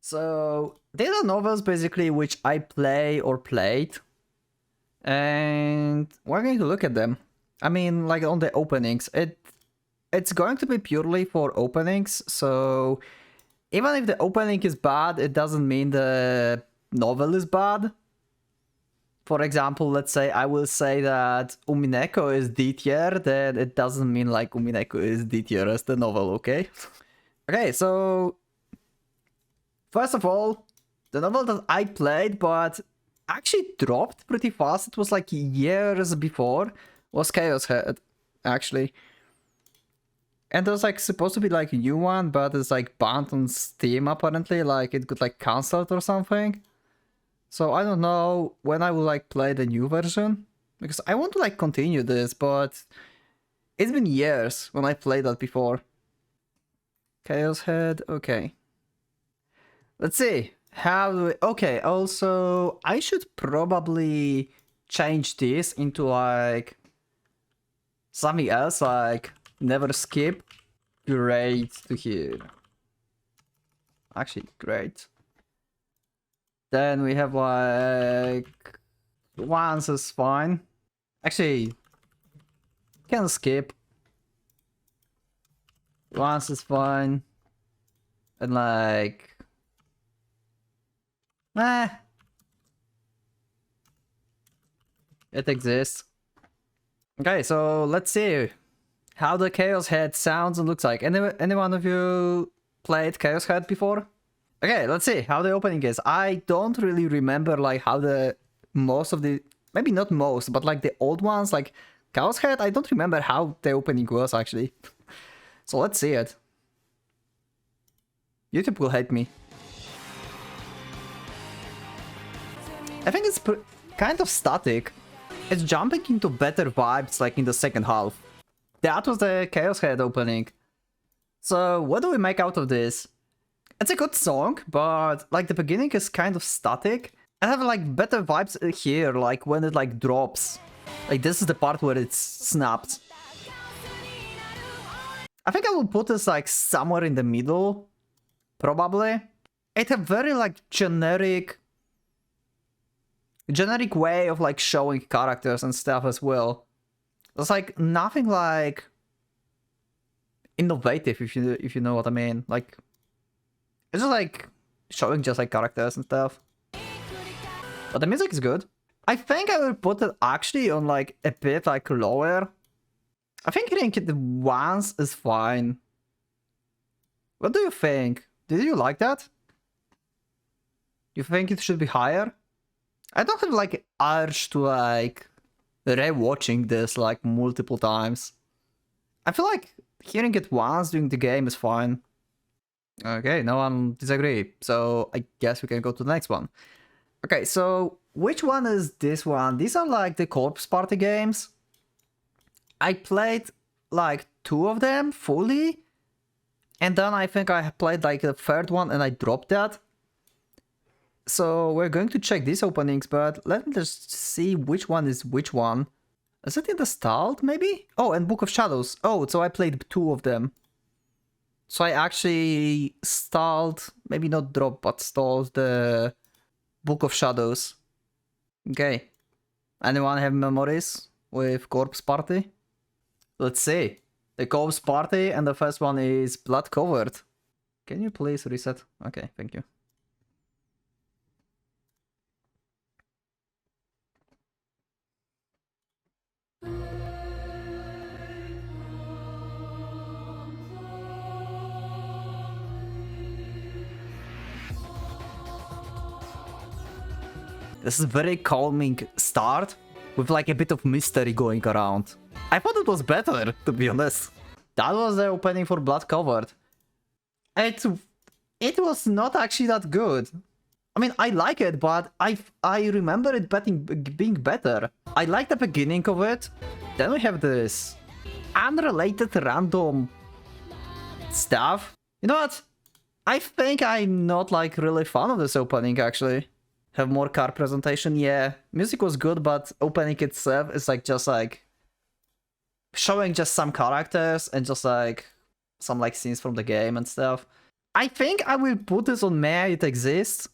So these are novels basically which I play or played, and we're going to look at them. I mean, like on the openings, it's going to be purely for openings. So even if the opening is bad, it doesn't mean the novel is bad. For example, let's say I will say that Umineko is D tier, then it doesn't mean like Umineko is D tier as the novel, okay? Okay, so first of all, the novel that I played but actually dropped pretty fast, it was like years before, was Chaos Head, actually. And there's like supposed to be like a new one, but it's like banned on Steam apparently, like it got like cancelled or something. So I don't know when I will like play the new version, because I want to like continue this, but it's been years when I played that before. Chaos Head, okay. Let's see. How do we... Okay, also I should probably change this into like something else, like never skip. Great to hear. Actually, great. Then we have like once is fine. Actually, can skip. Once is fine. And like it exists. Okay, so let's see how the Chaos Head sounds and looks like. Any one of you played Chaos Head before? Okay, let's see how the opening is. I don't really remember like how the most of the, maybe not most, but like the old ones, like Chaos Head, I don't remember how the opening was actually. So let's see it. YouTube will hate me. I think it's kind of static. It's jumping into better vibes like in the second half. That was the Chaos Head opening. So what do we make out of this? It's a good song, but like the beginning is kind of static. I have like better vibes here, like when it like drops. Like this is the part where it's snapped. I think I will put this like somewhere in the middle, probably. It's a very like generic way of like showing characters and stuff as well. There's like nothing like innovative, if you know what I mean. Like it's just like showing just like characters and stuff. But the music is good. I think I will put it actually on like a bit like lower. I think hitting it once is fine. What do you think? Did you like that? You think it should be higher? I don't have like urge to like re-watching this like multiple times. I feel like hearing it once during the game is fine. Okay, no one disagree. So I guess we can go to the next one. Okay, so which one is this one? These are like the Corpse Party games. I played like 2 of them fully. And then I think I played like the 3rd one and I dropped that. So we're going to check these openings, but let me just see which one is which one. Is it in the stalled maybe? Oh, and Book of Shadows. Oh, so I played 2 of them. So I actually stalled, maybe not dropped, but stalled the Book of Shadows. Okay. Anyone have memories with Corpse Party? Let's see. The Corpse Party, and the first one is Blood Covered. Can you please reset? Okay, thank you. This is a very calming start with like a bit of mystery going around. I thought it was better, to be honest. That was the opening for Blood Covered. It was not actually that good. I mean, I like it, but I remember it being better. I like the beginning of it. Then we have this unrelated random stuff. You know what? I think I'm not like really fan of this opening actually. Have more card presentation, yeah. Music was good, but opening itself is like just like showing just some characters and just like some like scenes from the game and stuff. I think I will put this on May It Exists.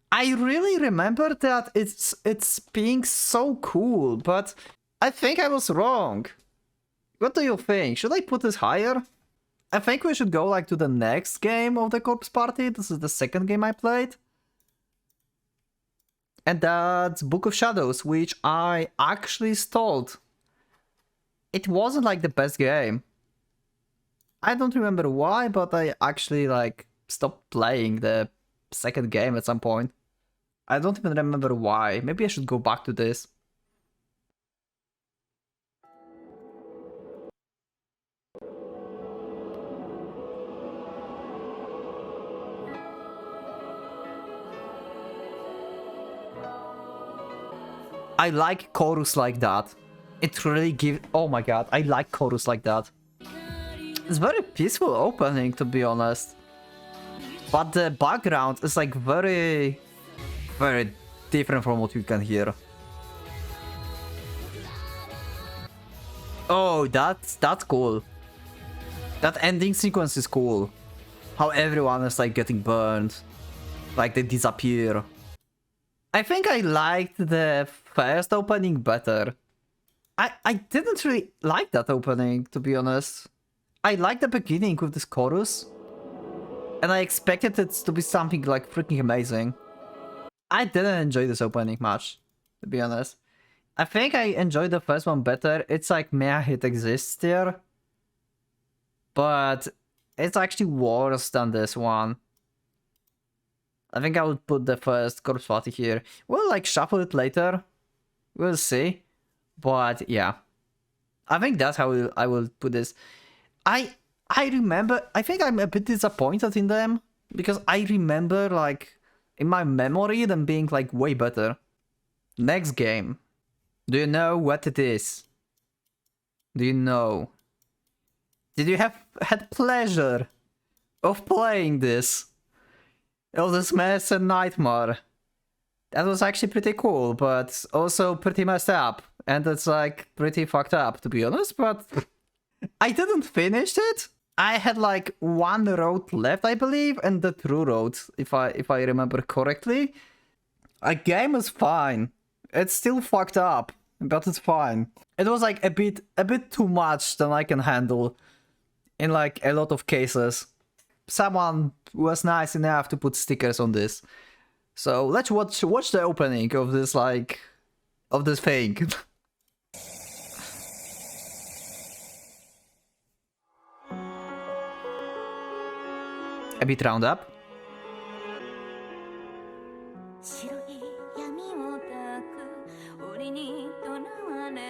I really remember that it's being so cool, but I think I was wrong. What do you think? Should I put this higher? I think we should go like to the next game of the Corpse Party. This is the second game I played. And that's Book of Shadows, which I actually stalled. It wasn't like the best game. I don't remember why, but I actually like stopped playing the second game at some point. I don't even remember why. Maybe I should go back to this. I like chorus like that. It really gives... Oh my god, I like chorus like that. It's very peaceful opening, to be honest. But the background is like very different from what you can hear. Oh, that's cool. That ending sequence is cool. How everyone is like getting burned. Like they disappear. I think I liked the first opening better. I didn't really like that opening, to be honest. I liked the beginning with this chorus. And I expected it to be something like freaking amazing. I didn't enjoy this opening much, to be honest. I think I enjoyed the first one better. It's like meh, it exists there. But it's actually worse than this one. I think I would put the first Corpse Party here. We'll like shuffle it later. We'll see. But yeah. I think that's how I will put this. I remember, I think I'm a bit disappointed in them. Because I remember like in my memory them being like way better. Next game. Do you know what it is? Do you know? Did you have had pleasure of playing this? Eldest Mess and Nightmare. That was actually pretty cool, but also pretty messed up. And it's like pretty fucked up, to be honest, but I didn't finish it. I had like one road left, I believe, and the true road, if I remember correctly. A game is fine. It's still fucked up, but it's fine. It was like a bit too much than I can handle in like a lot of cases. Someone was nice enough to put stickers on this. So let's watch the opening of this like of this thing. A bit round up.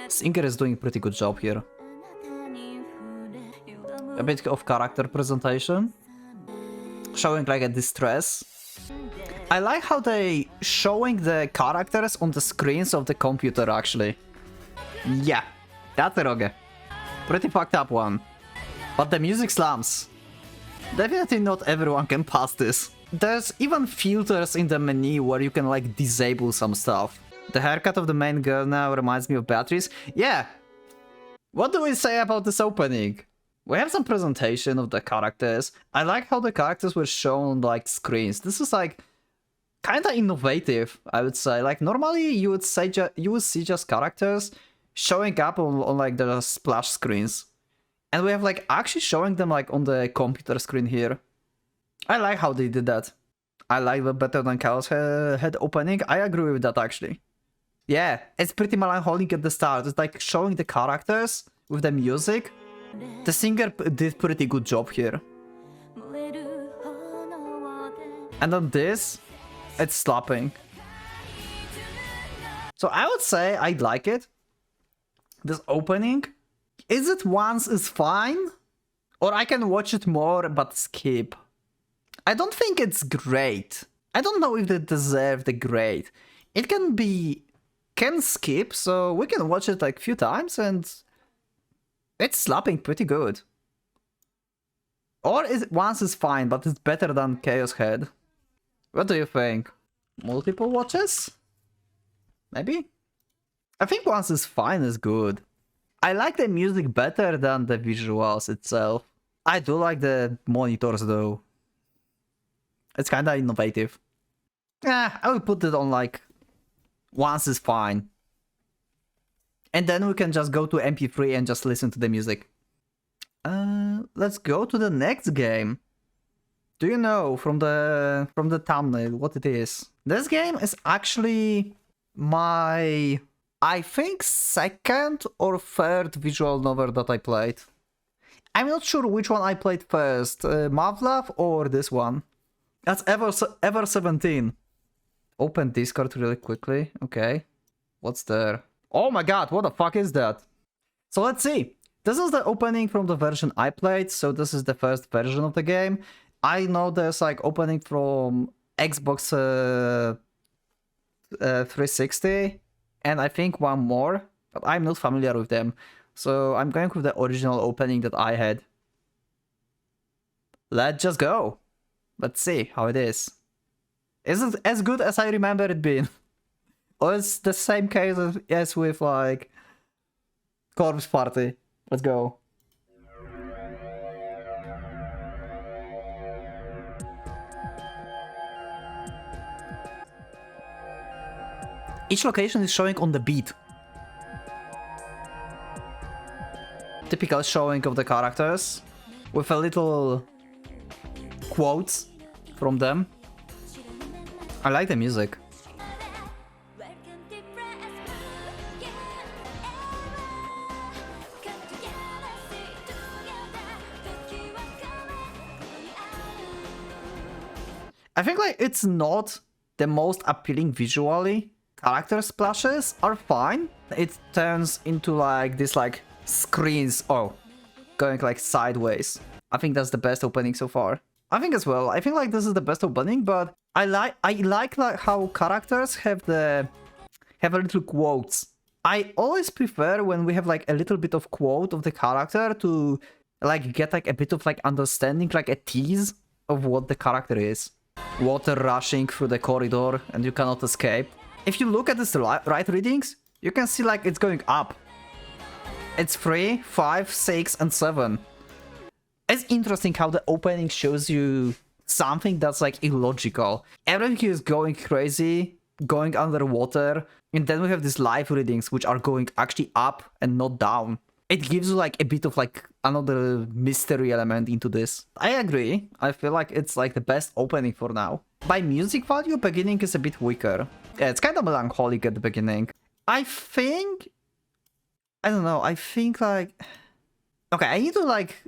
Singer is doing a pretty good job here. A bit of character presentation. Showing like a distress. I like how they showing the characters on the screens of the computer actually. Yeah, that's a rogue. Pretty fucked up one. But the music slams. Definitely not everyone can pass this. There's even filters in the menu where you can like disable some stuff. The haircut of the main girl now reminds me of Beatrice. Yeah! What do we say about this opening? We have some presentation of the characters. I like how the characters were shown on like screens. This is like kinda innovative, I would say. Like normally you would see just characters showing up on like the splash screens. And we have like actually showing them like on the computer screen here. I like how they did that. I like that better than Chaos Head opening. I agree with that actually. Yeah, it's pretty melancholic at the start. It's like showing the characters with the music. The singer did pretty good job here. And on this, it's slapping. So I would say I like it. This opening. Is it once is fine? Or I can watch it more but skip. I don't think it's great. I don't know if it deserves the great. It can skip, so we can watch it like a few times and it's slapping pretty good. Or is it once is fine, but it's better than Chaos Head. What do you think? Multiple watches? Maybe? I think once is fine is good. I like the music better than the visuals itself. I do like the monitors though. It's kind of innovative. Yeah, I will put it on like once is fine. And then we can just go to MP3 and just listen to the music. Let's go to the next game. Do you know from the thumbnail what it is? This game is actually my, I think, second or third visual novel that I played. I'm not sure which one I played first, Mavlav or this one. That's Ever 17. Open Discord really quickly. Okay. What's there? Oh my god, what the fuck is that? So let's see. This is the opening from the version I played, so this is the first version of the game. I know there's like opening from Xbox 360 and I think one more, but I'm not familiar with them. So I'm going with the original opening that I had. Let's just go. Let's see how it is. Is it as good as I remember it being? Or it's the same case as with like Corpse Party? Let's go. Each location is showing on the beat. Typical showing of the characters with a little quotes from them. I like the music. I think like it's not the most appealing visually. Character splashes are fine. It turns into like this like screens, oh, going like sideways. I think that's the best opening so far. I think as well. I think like this is the best opening, but I like how characters have a little quotes. I always prefer when we have like a little bit of quote of the character to like get like a bit of like understanding, like a tease of what the character is. Water rushing through the corridor and you cannot escape. If you look at this right readings, you can see like it's going up. It's 3, 5, 6, and 7. It's interesting how the opening shows you something that's like illogical. Everything is going crazy, going underwater, and then we have these live readings which are going actually up and not down. It gives you like a bit of like another mystery element into this. I agree. I feel like it's like the best opening for now. By music value, beginning is a bit weaker. Yeah, it's kind of melancholic at the beginning. I think... I don't know, I think like... Okay, I need to like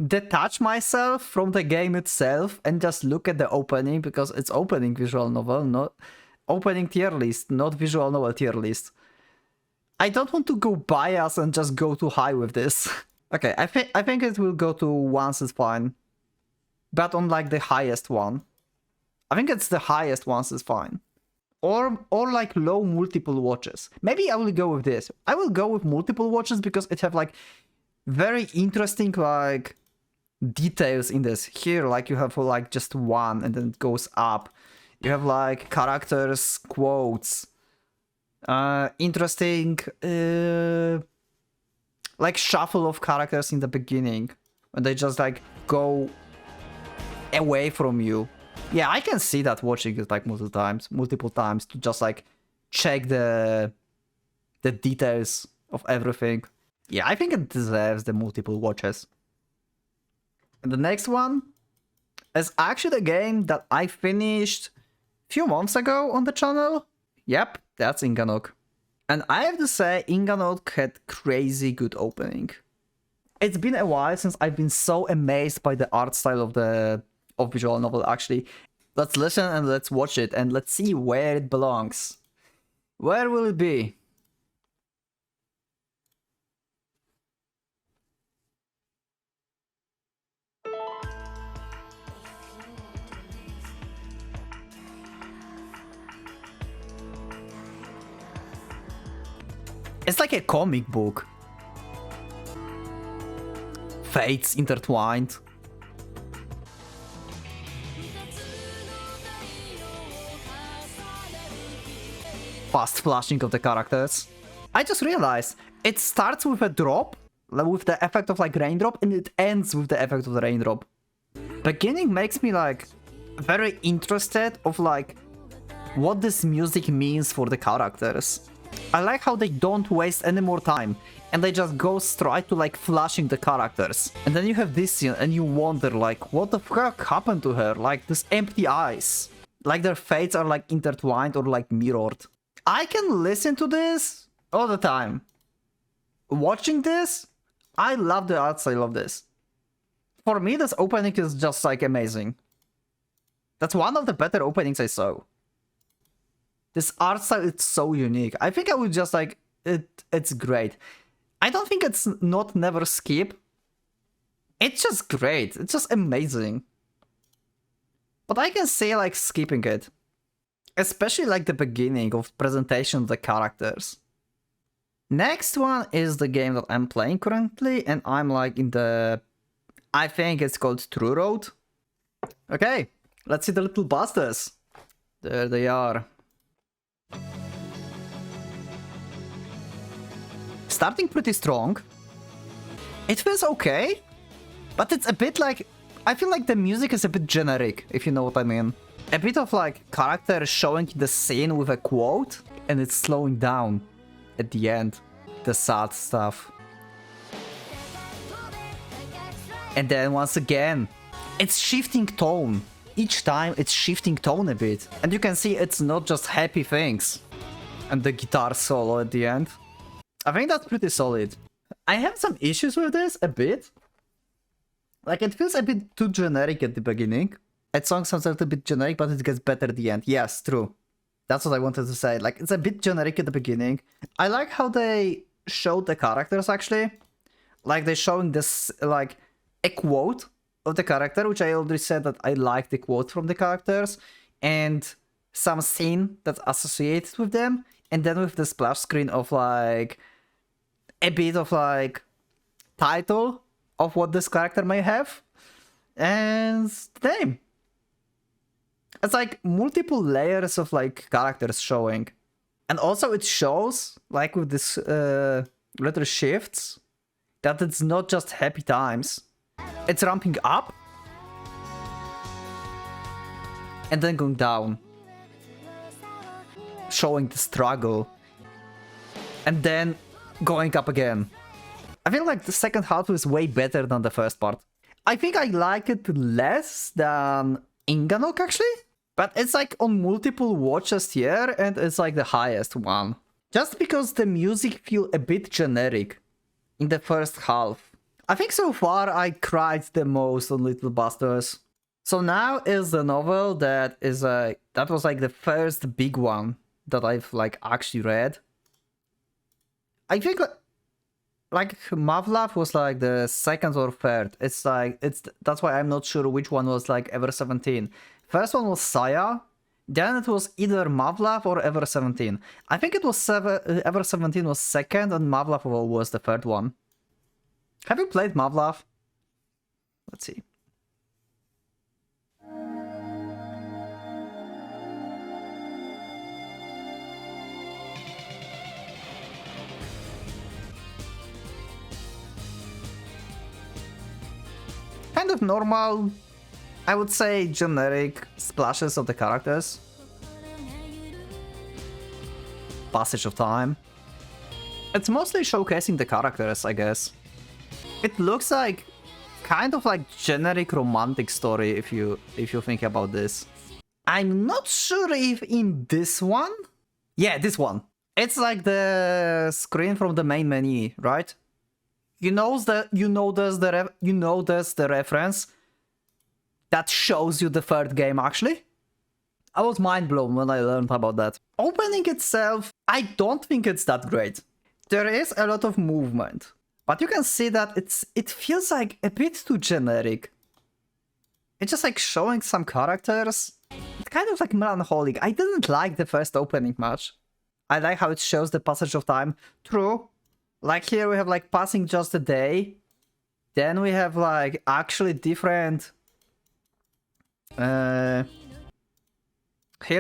detach myself from the game itself and just look at the opening because it's opening visual novel, not opening tier list, not visual novel tier list. I don't want to go bias and just go too high with this. Okay, I think it will go to once is fine. But on like the highest one. I think it's the highest once is fine. Or like low multiple watches. Maybe I will go with this. I will go with multiple watches because it have like very interesting like details in this. Here like you have like just one and then it goes up. You have like characters, quotes. Interesting like shuffle of characters in the beginning when they just like go away from you. Yeah, I can see that watching it like multiple times to just like check the details of everything. Yeah, I think it deserves the multiple watches. And the next one is actually the game that I finished a few months ago on the channel. Yep, that's Inganok. And I have to say, Inganok had crazy good opening. It's been a while since I've been so amazed by the art style of visual novel, actually. Let's listen and let's watch it and let's see where it belongs. Where will it be? It's like a comic book. Fates intertwined. Fast flashing of the characters. I just realized it starts with a drop, with the effect of like raindrop, and it ends with the effect of the raindrop. Beginning makes me like very interested of like what this music means for the characters. I like how they don't waste any more time and they just go straight to like flashing the characters. And then you have this scene and you wonder like what the fuck happened to her? Like this empty eyes. Like their fates are like intertwined or like mirrored. I can listen to this all the time. Watching this, I love the art style of this. For me, this opening is just like amazing. That's one of the better openings I saw. This art style is so unique. I think I would just like it's great. I don't think it's not never skip. It's just great. It's just amazing. But I can say like skipping it. Especially like the beginning of presentation of the characters. Next one is the game that I'm playing currently, and I'm like in the... I think it's called True Road. Okay, let's see the little busters. There they are. Starting pretty strong. It feels okay, but it's a bit like... I feel like the music is a bit generic, if you know what I mean. A bit of like character showing the scene with a quote, and it's slowing down at the end. The sad stuff. And then once again, it's shifting tone. Each time it's shifting tone a bit. And you can see it's not just happy things. And the guitar solo at the end. I think that's pretty solid. I have some issues with this, a bit. Like it feels a bit too generic at the beginning. That song sounds a little bit generic, but it gets better at the end. Yes, true. That's what I wanted to say. Like, it's a bit generic at the beginning. I like how they showed the characters, actually. Like, they're showing this, like, a quote of the character, which I already said that I like the quote from the characters. And some scene that's associated with them. And then with the splash screen of, like, a bit of, like, title of what this character may have. And the name. It's like multiple layers of like characters showing. And also it shows, like with this little shifts, that it's not just happy times. It's ramping up. And then going down. Showing the struggle. And then going up again. I feel like the second half is way better than the first part. I think I like it less than Inganok actually. But it's like on multiple watches here, and it's like the highest one. Just because the music feel a bit generic in the first half. I think so far I cried the most on Little Busters. So now is the novel that is that was like the first big one that I've like actually read. I think like Mavlav was like the second or third. It's like that's why I'm not sure which one was like Ever 17. First one was Saya, then it was either Mavlav or Ever 17. I think it was Ever 17 was second and Mavlav was the third one. Have you played Mavlav? Let's see. Kind of normal, I would say generic splashes of the characters. Passage of time. It's mostly showcasing the characters, I guess. It looks like kind of like generic romantic story if you think about this. I'm not sure if in this one. Yeah, this one. It's like the screen from the main menu, right? You know there's the reference that shows you the third game actually. I was mind blown when I learned about that. Opening itself, I don't think it's that great. There is a lot of movement, but you can see that it feels like a bit too generic. It's just like showing some characters. It's kind of like melancholic. I didn't like the first opening much. I like how it shows the passage of time. True. Like here we have like passing just a day. Then we have like actually different here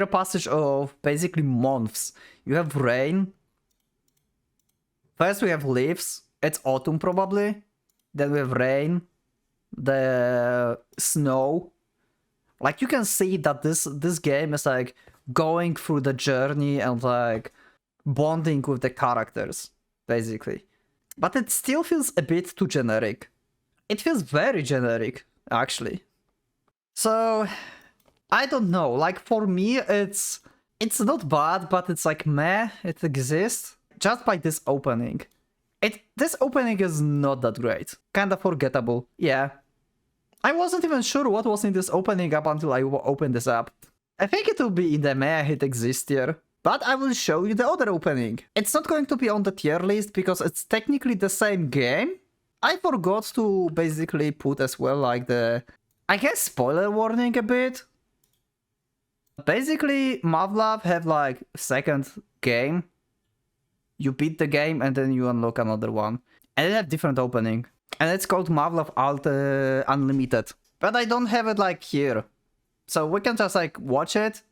a passage of basically months. You have rain. First we have leaves. it's autumn probably. Then we have rain, the snow. Like you can see that this game is like going through the journey and like bonding with the characters, basically. But it still feels a bit too generic. It feels very generic, actually. So, I don't know. Like for me, it's not bad, but it's like meh. It exists just by this opening. This opening is not that great. Kinda forgettable. Yeah. I wasn't even sure what was in this opening up until I opened this up. I think it will be in the meh it exists here. But I will show you the other opening. It's not going to be on the tier list because it's technically the same game. I forgot to basically put as well like the, I guess, spoiler warning a bit. Basically, Mavlov have like second game. You beat the game and then you unlock another one. And it have different opening. And it's called Mavlov Unlimited. But I don't have it like here. So we can just like watch it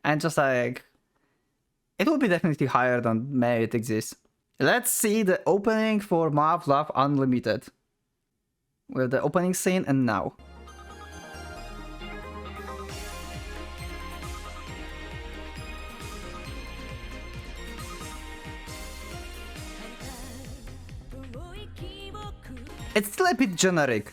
and just like... It will be definitely higher than may it exists. Let's see the opening for Mavlov Unlimited. With the opening scene and now. It's still a bit generic.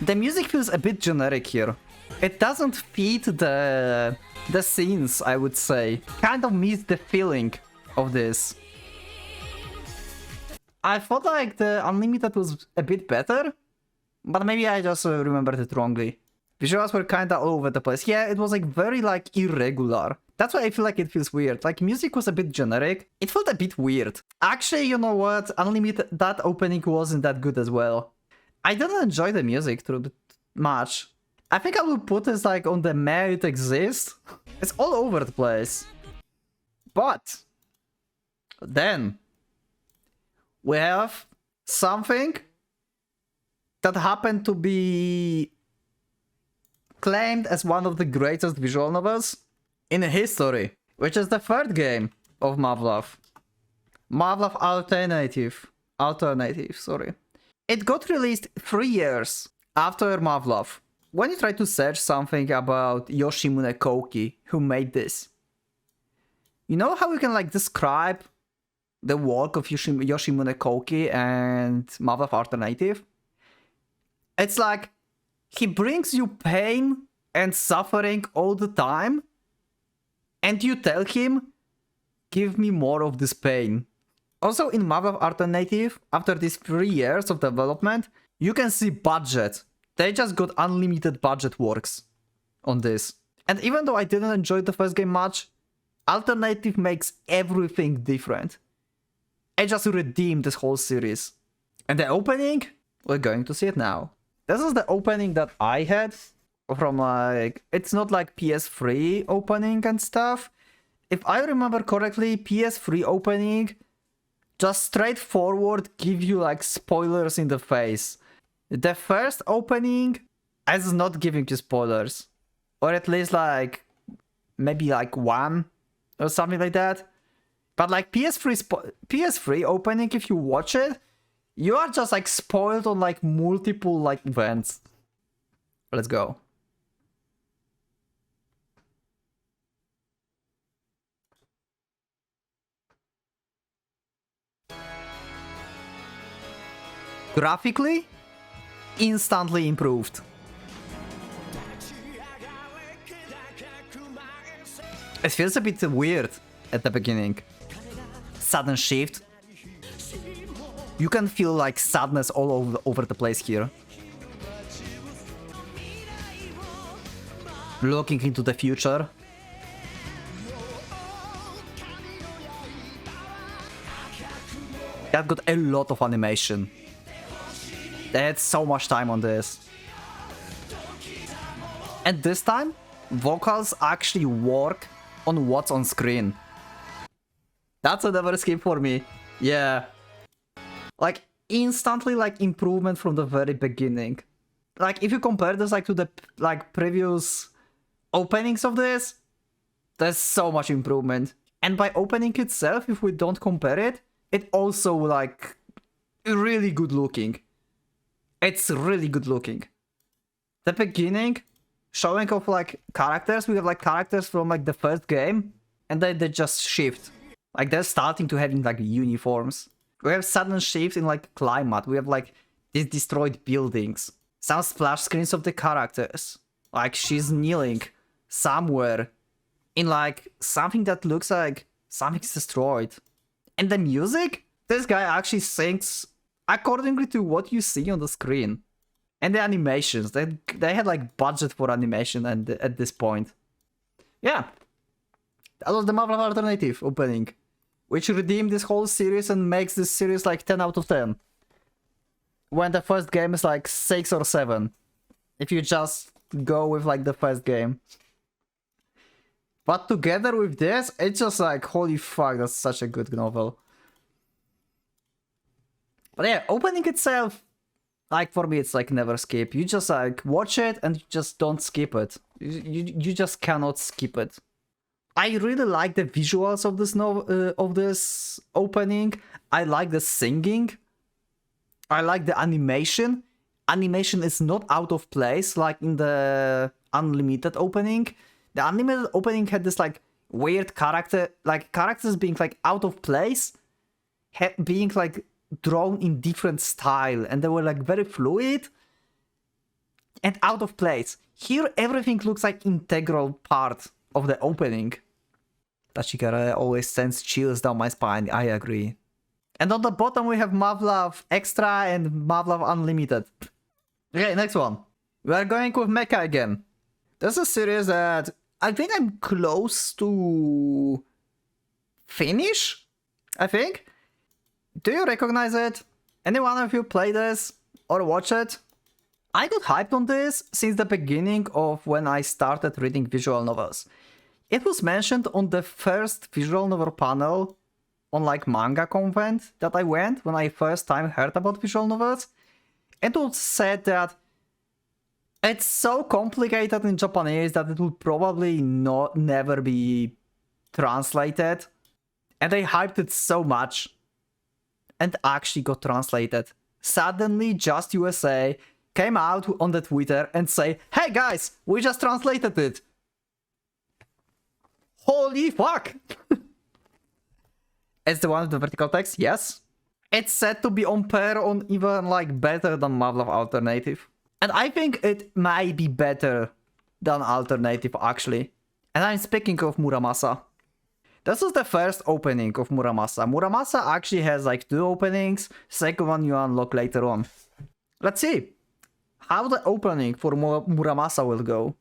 The music feels a bit generic here. It doesn't fit the scenes, I would say. Kind of miss the feeling of this. I thought like the Unlimited was a bit better, but maybe I just remembered it wrongly. Visuals were kinda all over the place. Yeah, it was like very like irregular. That's why I feel like it feels weird. Like music was a bit generic. It felt a bit weird. Actually, you know what? Unlimited, that opening wasn't that good as well. I didn't enjoy the music too much. I think I will put this like on the meh it exists. It's all over the place. But then we have something that happened to be claimed as one of the greatest visual novels in history, which is the third game of Mavlov. Mavlov Alternative, sorry. It got released 3 years after Mavlov. When you try to search something about Yoshimune Koki, who made this, you know how you can like describe the work of Yoshimune Koki and Mavlov Alternative? It's like he brings you pain and suffering all the time, and you tell him, give me more of this pain. Also in Mavlov Alternative, after these 3 years of development, you can see budget. They just got unlimited budget works on this. And even though I didn't enjoy the first game much, Alternative makes everything different. It just redeemed this whole series. And the opening, we're going to see it now. This is the opening that I had from like, it's not like PS3 opening and stuff. If I remember correctly, PS3 opening just straightforward give you like spoilers in the face. The first opening is not giving you spoilers. Or at least like, maybe like one or something like that. But like PS3 opening, if you watch it, you are just like spoiled on like multiple like events. Let's go. Graphically, instantly improved. It feels a bit weird at the beginning. Sudden shift. You can feel like sadness all over the place here. Looking into the future. That got a lot of animation. They had so much time on this. And this time, vocals actually work on what's on screen. That's another skip for me. Yeah. Like, instantly, like, improvement from the very beginning. Like, if you compare this, like, to the, like, previous openings of this, there's so much improvement. And by opening itself, if we don't compare it, it also, like, really good looking. It's really good looking. The beginning, showing off like characters. We have like characters from like the first game, and then they just shift. Like they're starting to having like uniforms. We have sudden shift in like climate. We have like these destroyed buildings. Some splash screens of the characters. Like she's kneeling somewhere in like something that looks like something's destroyed. And the music? This guy actually sings accordingly to what you see on the screen. And the animations. They had like budget for animation and at this point. Yeah. That was the Marvel Alternative opening. Which redeemed this whole series and makes this series like 10 out of 10. When the first game is like 6 or 7. If you just go with like the first game. But together with this, it's just like, holy fuck, that's such a good novel. But yeah, opening itself, like for me, it's like never skip. You just like watch it and you just don't skip it. You just cannot skip it. I really like the visuals of this of this opening. I like the singing. I like the animation. Animation is not out of place like in the Unlimited opening. The Unlimited opening had this like weird characters being like out of place, being like drawn in different style, and they were like very fluid and out of place. Here everything looks like integral part of the opening. Tachikara always sends chills down my spine, I agree. And on the bottom we have Mavlov Extra and Mavlov Unlimited. Okay, next one. We are going with Mecha again. This is a series that I think I'm close to finish, I think. Do you recognize it? Any one of you play this or watch it? I got hyped on this since the beginning of when I started reading visual novels. It was mentioned on the first visual novel panel on like manga convent that I went when I first time heard about visual novels. It was said that it's so complicated in Japanese that it will probably never be translated. And they hyped it so much. And actually got translated. Suddenly, Just USA came out on the Twitter and say, "Hey guys, we just translated it." Holy fuck! It's the one with the vertical text, yes. It's said to be on par on even like better than Marvel Alternative. And I think it might be better than Alternative actually. And I'm speaking of Muramasa. This is the first opening of Muramasa. Muramasa actually has like 2 openings. Second one you unlock later on. Let's see how the opening for Muramasa will go.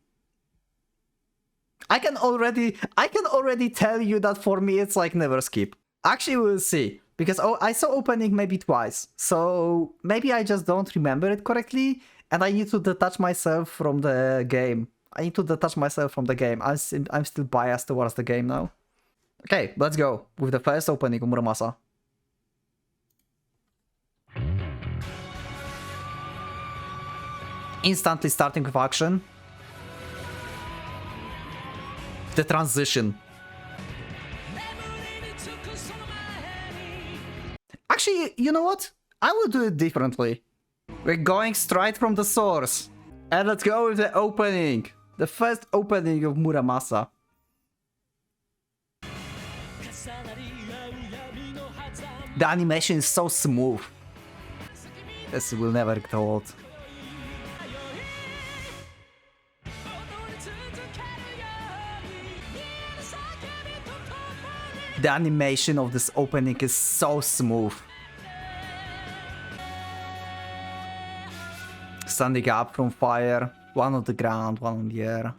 I can already tell you that for me it's like never skip. Actually we'll see. Because I saw opening maybe twice. So maybe I just don't remember it correctly. And I need to detach myself from the game. I'm still biased towards the game now. Okay, let's go with the first opening of Muramasa. Instantly starting with action. The transition. Actually, you know what? I will do it differently. We're going straight from the source. And let's go with the opening. The first opening of Muramasa. The animation is so smooth. This will never get old. The animation of this opening is so smooth. Standing up from fire, one on the ground, one on the air.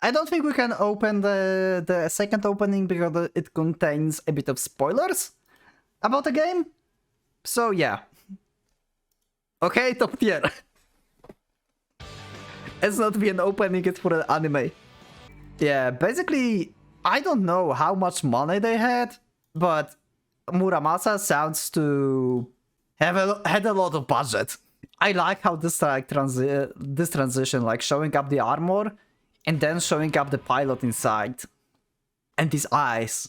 I don't think we can open the second opening because it contains a bit of spoilers about the game. So yeah. Okay, top tier. It's not be an opening, it's for an anime. Yeah, basically, I don't know how much money they had, but Muramasa sounds to had a lot of budget. I like how this like this transition, like showing up the armor and then showing up the pilot inside. And these eyes,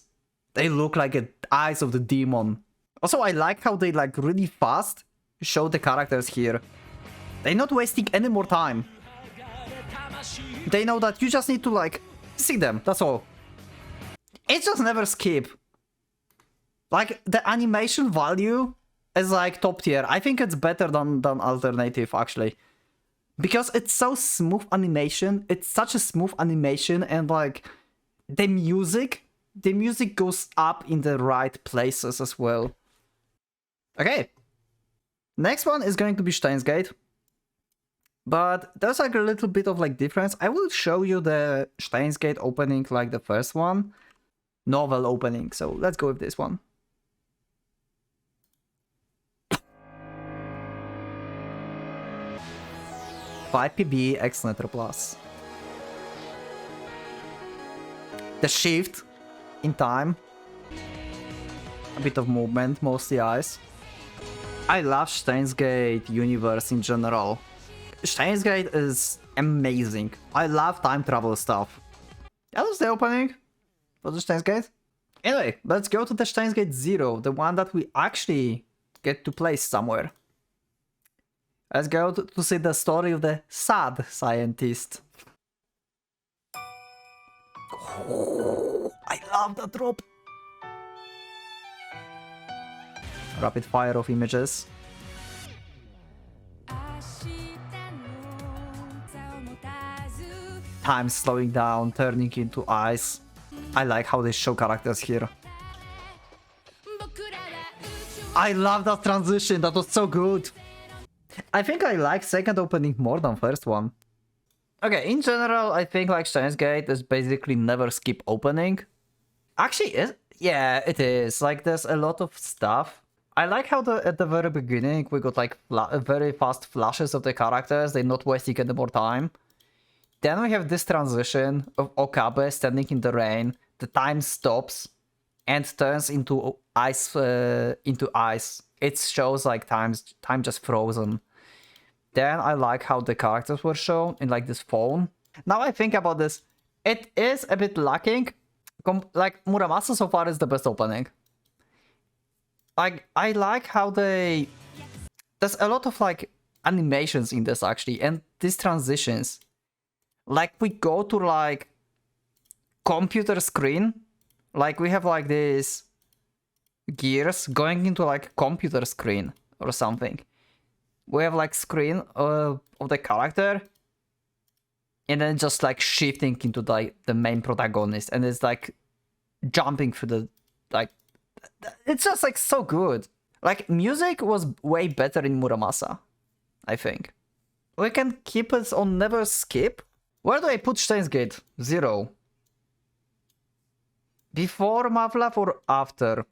they look like the eyes of the demon Also, I like how they like really fast show the characters here. They're not wasting any more time. They know that you just need to like see them, that's all. It just never skip. Like the animation value is like top tier. I think it's better than alternative actually. Because it's so smooth animation. It's such a smooth animation, and like the music goes up in the right places as well. Okay. Next one is going to be Steins Gate. But there's like a little bit of like difference. I will show you the Steins Gate opening like the first one. Novel opening. So let's go with this one. PB X Letter Plus. The shift in time. A bit of movement, mostly eyes. I love Steins Gate universe in general. Steins Gate is amazing. I love time travel stuff. That was the opening for the Steins Gate. Anyway, let's go to the Steins Gate 0, the one that we actually get to play somewhere. Let's go to see the story of the sad scientist. Oh, I love that drop. Rapid fire of images. Time slowing down, turning into ice. I like how they show characters here. I love that transition, that was so good. I think I like second opening more than first one. Okay, in general, I think like Steins Gate is basically never skip opening. Actually, yeah, it is. Like there's a lot of stuff. I like how at the very beginning we got like very fast flashes of the characters. They're not wasting any more time. Then we have this transition of Okabe standing in the rain. The time stops and turns into ice. It shows like time just frozen. Then I like how the characters were shown in like this phone. Now I think about this, it is a bit lacking. Like Muramasa so far is the best opening. Like I like how there's a lot of like animations in this actually, and these transitions. Like we go to like computer screen, like we have like this gears going into like computer screen or something. We have like screen of the character, and then just like shifting into like the main protagonist, and it's like jumping through the like. It's just like so good. Like music was way better in Muramasa, I think. We can keep it on never skip. Where do I put Steins Gate? 0. Before Mavlov or after?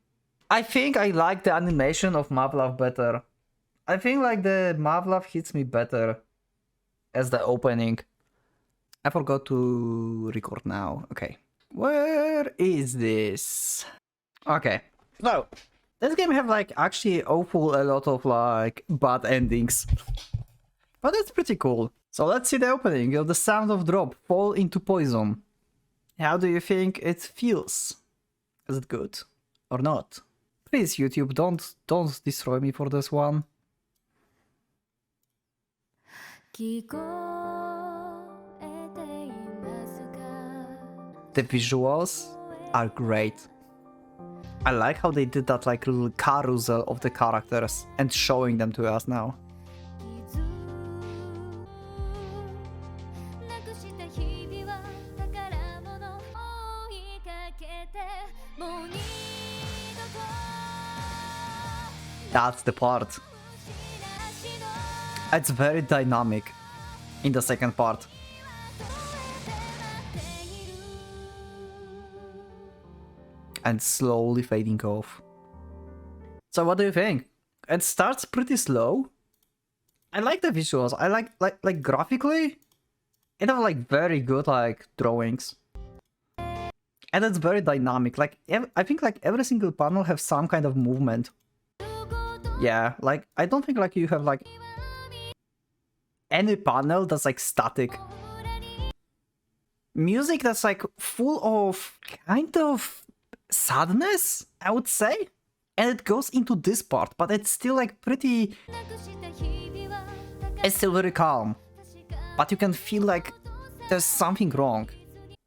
I think I like the animation of Mavlov better. I think like the Mavlov hits me better as the opening. I forgot to record now. Okay. Where is this? Okay. So, this game have like actually a lot of like bad endings. But it's pretty cool. So let's see the opening of the sound of drop fall into poison. How do you think it feels? Is it good or not? Please YouTube, don't destroy me for this one. The visuals are great. I like how they did that like little carousel of the characters and showing them to us now. That's the part. It's very dynamic in the second part. And slowly fading off. So what do you think? It starts pretty slow. I like the visuals. I like graphically. It have like very good like drawings. And it's very dynamic. Like I think like every single panel has some kind of movement. Yeah, like I don't think like you have like any panel that's like static. Music that's like full of kind of sadness, I would say. And it goes into this part, but it's still like pretty... It's still very calm. But you can feel like there's something wrong.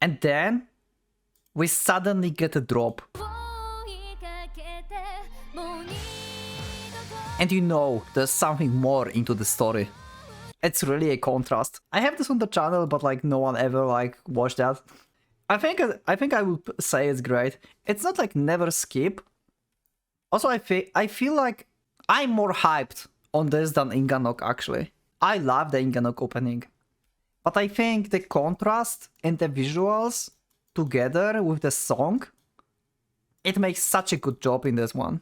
And then we suddenly get a drop. And you know there's something more into the story. It's really a contrast. I have this on the channel, but like no one ever like watched that. I think I would say it's great. It's not like never skip. Also, I feel like I'm more hyped on this than Inganok actually. I love the Inganok opening. But I think the contrast and the visuals together with the song, it makes such a good job in this one.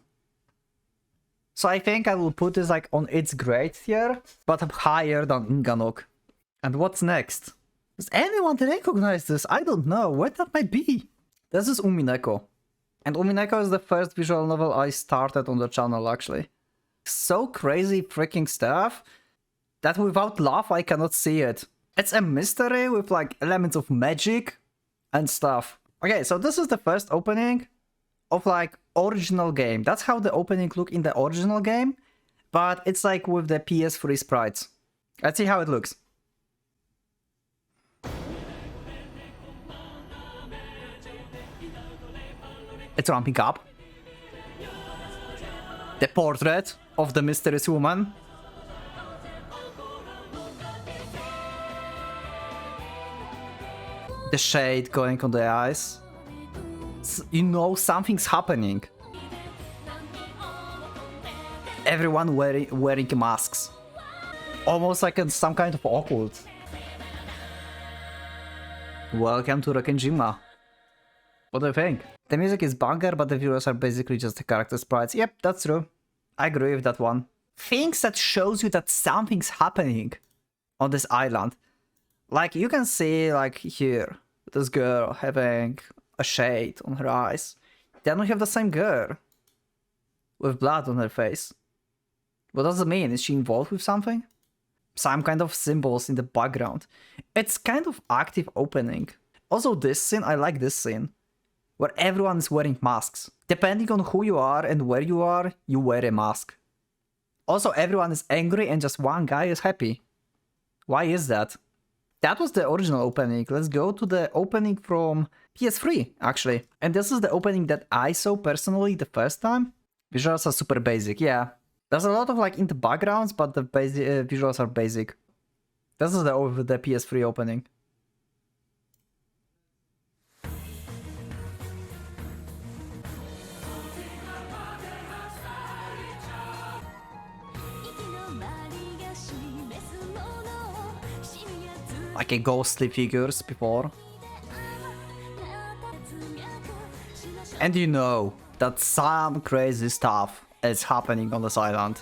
So I think I will put this like on its grade tier, but higher than Inganok. And what's next? Does anyone recognize this? I don't know. What that might be? This is Umineko. And Umineko is the first visual novel I started on the channel actually. So crazy freaking stuff that without love I cannot see it. It's a mystery with like elements of magic and stuff. Okay, so this is the first opening of like original game. That's how the opening look in the original game, but it's like with the PS3 sprites. Let's see how it looks. It's ramping up. The portrait of the mysterious woman. The shade going on the eyes. You know something's happening. Everyone wearing masks. Almost like in some kind of occult. Welcome to Rekenjima. What do you think? The music is banger, but the viewers are basically just the character sprites. Yep, that's true. I agree with that one. Things that shows you that something's happening on this island. Like you can see like here, this girl having a shade on her eyes. Then we have the same girl with blood on her face. What does it mean? Is she involved with something? Some kind of symbols in the background. It's kind of active opening. Also this scene, I like this scene. Where everyone is wearing masks. Depending on who you are and where you are, you wear a mask. Also everyone is angry and just one guy is happy. Why is that? That was the original opening. Let's go to the opening from PS3 actually. And this is the opening that I saw personally the first time. Visuals are super basic, yeah. There's a lot of like in the backgrounds, but the basic visuals are basic. This is the PS3 opening. Like a ghostly figures before. And you know that some crazy stuff is happening on this island.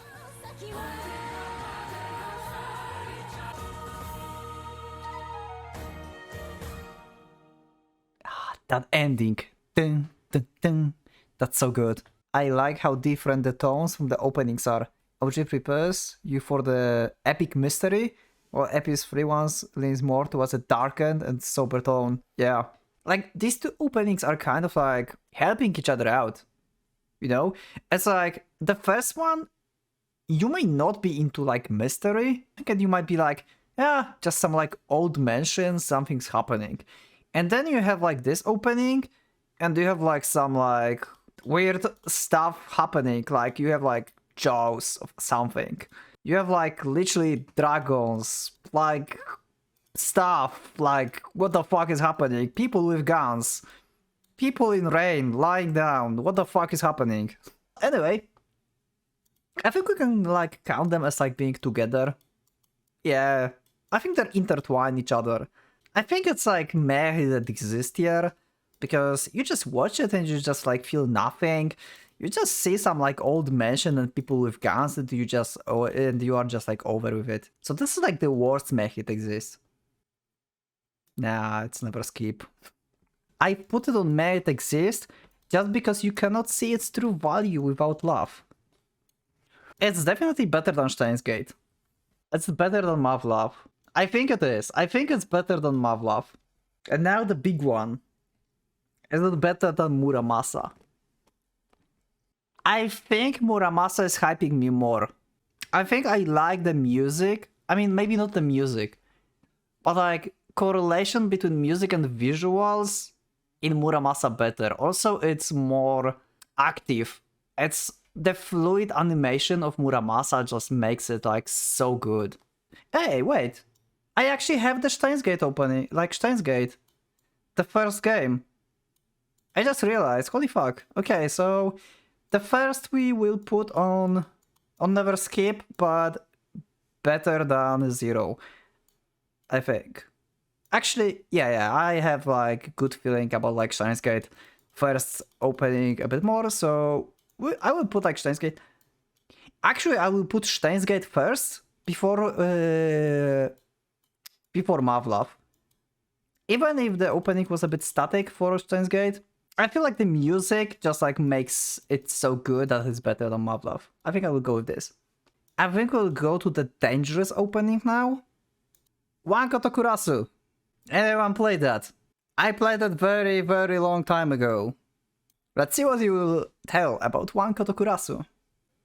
That ending. Dun, dun, dun. That's so good. I like how different the tones from the openings are. OG prepares you for the epic mystery, while Epi's free ones leans more towards a darkened and sober tone. Yeah. Like, these two openings are kind of like helping each other out. You know? It's like, the first one, you may not be into like mystery, and you might be like, yeah, just some like old mansion, something's happening. And then you have like this opening, and you have like some like weird stuff happening, like you have like jaws of something. You have like literally dragons, like stuff, like what the fuck is happening? People with guns, people in rain, lying down, what the fuck is happening? Anyway, I think we can like count them as like being together. Yeah, I think they're intertwined each other. I think it's like meh that exists here, because you just watch it and you just like feel nothing. You just see some like old mansion and people with guns and you are just like over with it. So this is like the worst mech it exists. Nah, it's never skip. I put it on meh it exists just because you cannot see its true value without love. It's definitely better than Steins Gate. It's better than Mavlov. I think it is. I think it's better than Mavlov. And now the big one. Is it better than Muramasa? I think Muramasa is hyping me more. I think I like the music. I mean, maybe not the music, but like correlation between music and visuals in Muramasa better. Also, it's more active. It's the fluid animation of Muramasa just makes it like so good. Hey, wait. I actually have the Steins Gate opening, like Steins Gate. The first game. I just realized, holy fuck. Okay, so the first we will put on Never Skip, but better than 0. I think. Actually, yeah, I have like good feeling about like Steins Gate first opening a bit more, so I will put like Steins Gate. Actually, I will put Steins Gate first before Mavlov. Even if the opening was a bit static for Steins Gate, I feel like the music just like makes it so good that it's better than Mavlov. I think I will go with this. I think we'll go to the dangerous opening now. Wanko Tokurasu. Anyone played that? I played that very, very long time ago. Let's see what you will tell about Wanko Tokurasu.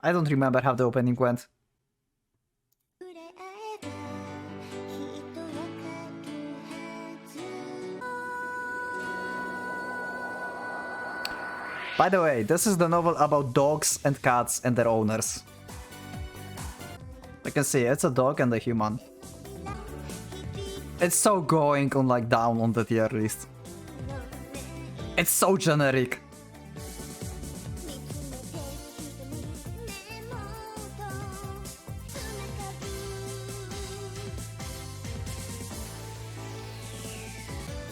I don't remember how the opening went. By the way, this is the novel about dogs and cats and their owners. You can see it's a dog and a human. It's so going on like down on the tier list. It's so generic.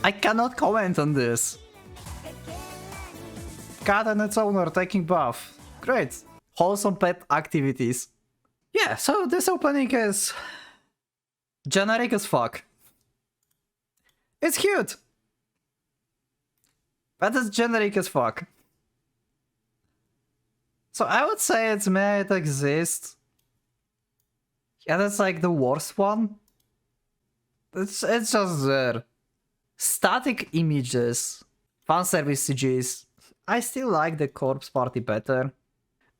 I cannot comment on this. Cat and its owner taking bath. Great. Wholesome pet activities. Yeah, so this opening is generic as fuck. It's cute. But it's generic as fuck. So I would say it's May It Exist. Yeah, that's like the worst one. It's just there. Static images. Fanservice CGs. I still like the Corpse Party better.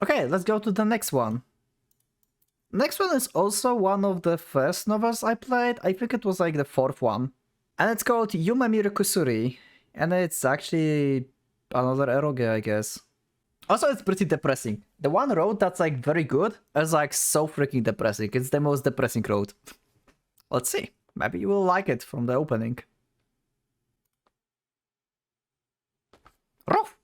Okay, let's go to the next one. Next one is also one of the first novels I played. I think it was like the 4th one. And it's called Yume Miru Kusuri. And it's actually another eroge, I guess. Also, it's pretty depressing. The one road that's like very good is like so freaking depressing. It's the most depressing road. Let's see. Maybe you will like it from the opening. Rough.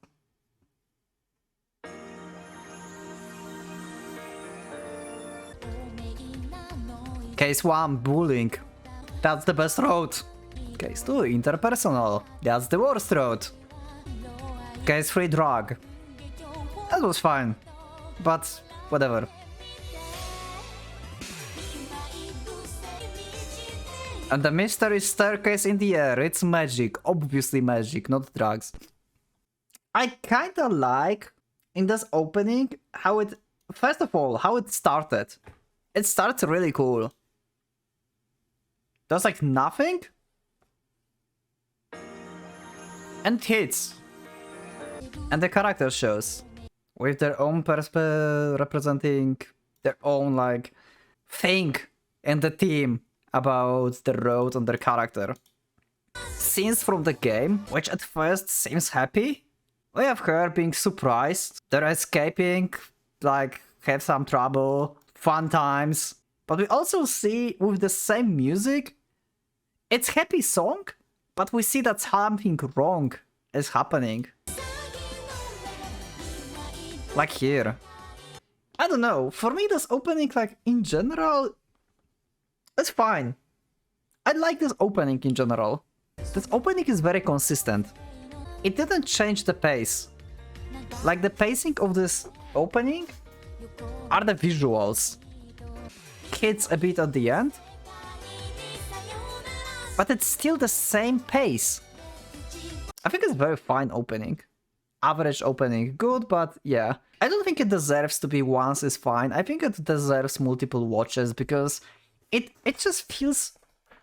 Case 1, bullying. That's the best road. Case 2, interpersonal. That's the worst road. Case 3, drug. That was fine. But whatever. And the mystery staircase in the air. It's magic. Obviously magic, not drugs. I kinda like in this opening how it... First of all, how it started. It starts really cool. There's like nothing. And hits. And the character shows. With their own representing their own like thing in the team about the road and their character. Scenes from the game, which at first seems happy. We have her being surprised. They're escaping, like have some trouble, fun times. But we also see with the same music, it's happy song, but we see that something wrong is happening. Like here. I don't know, for me this opening, like in general, it's fine. I like this opening in general. This opening is very consistent. It didn't change the pace. Like the pacing of this opening are the visuals. Hits a bit at the end. But it's still the same pace. I think it's a very fine opening. Average opening, good, but yeah. I don't think it deserves to be once is fine. I think it deserves multiple watches because it just feels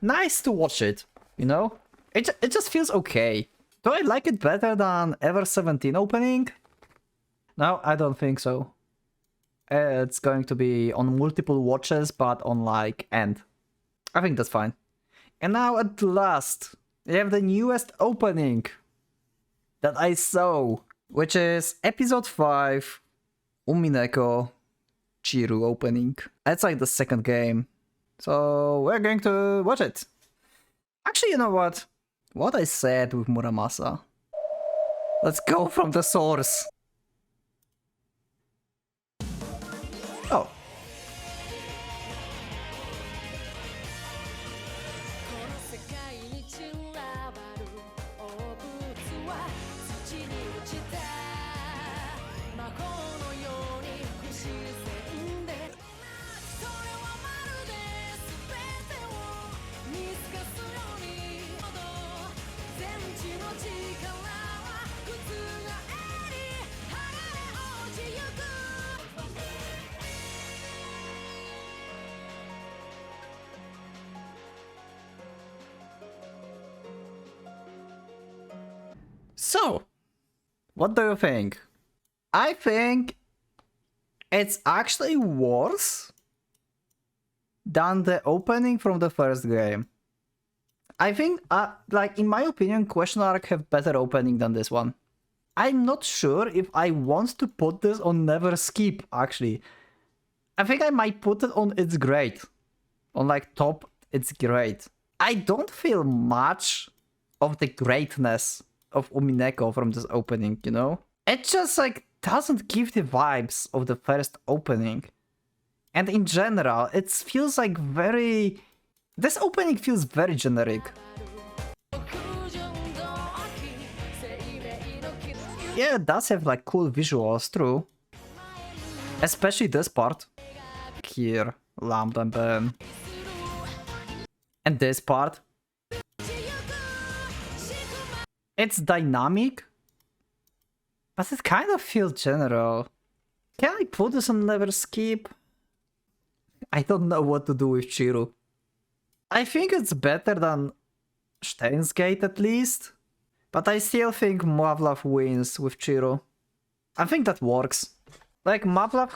nice to watch it, you know? It just feels okay. Do I like it better than Ever 17 opening? No, I don't think so. It's going to be on multiple watches, but on like end. I think that's fine. And now at last, we have the newest opening that I saw, which is episode 5, Umineko Chiru opening. It's like the second game. So we're going to watch it. Actually, you know what? What I said with Muramasa. Let's go from the source. Oh. So, what do you think? I think it's actually worse than the opening from the first game. I think, like, in my opinion, Question Arc have better opening than this one. I'm not sure if I want to put this on Never Skip, actually. I think I might put it on It's Great. On, like, top, It's Great. I don't feel much of the greatness of Umineko from this opening, you know? It just, like, doesn't give the vibes of the first opening. And in general, it feels like very... This opening feels very generic. Yeah, it does have like cool visuals, true. Especially this part. Here, Lambda and Ben. And this part. It's dynamic, but it kind of feels general. Can I put this on Never Skip? I don't know what to do with Chiru. I think it's better than Steins Gate at least, but I still think Mavlov wins with Chiru. I think that works. Like, Mavlov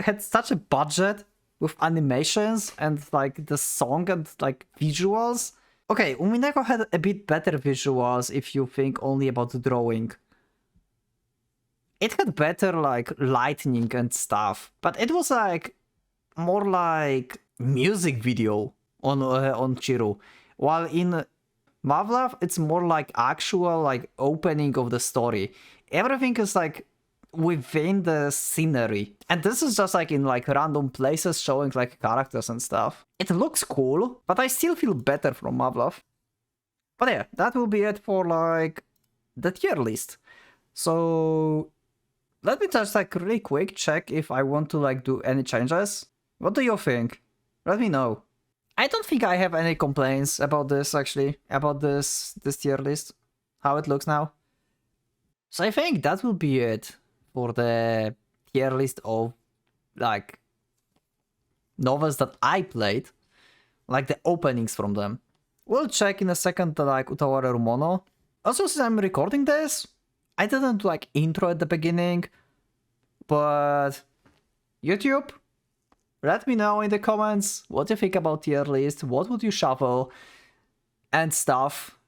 had such a budget with animations and like the song and like visuals. Okay, Umineko had a bit better visuals if you think only about the drawing. It had better like lightning and stuff, but it was like more like music video on Chiru, while in Mavlov it's more like actual like opening of the story. Everything is like within the scenery, and this is just like in like random places showing like characters and stuff. It looks cool, but I still feel better from Mavlov. But yeah, that will be it for like the tier list. So let me just like really quick check if I want to like do any changes. What do you think? Let me know. I don't think I have any complaints about this actually, about this tier list, how it looks now. So I think that will be it for the tier list of like novels that I played, like the openings from them. We'll check in a second like Utawara Rumono. Also, since I'm recording this, I didn't do like intro at the beginning, but YouTube, let me know in the comments what you think about tier list, what would you shuffle, and stuff.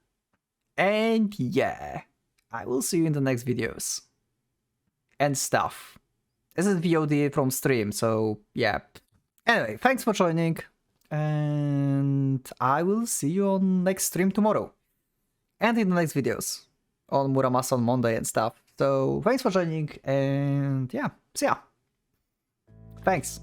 And yeah, I will see you in the next videos. And stuff. This is VOD from stream, so yeah. Anyway, thanks for joining, and I will see you on next stream tomorrow. And in the next videos on Muramasa on Monday and stuff. So thanks for joining, and yeah, see ya. Thanks.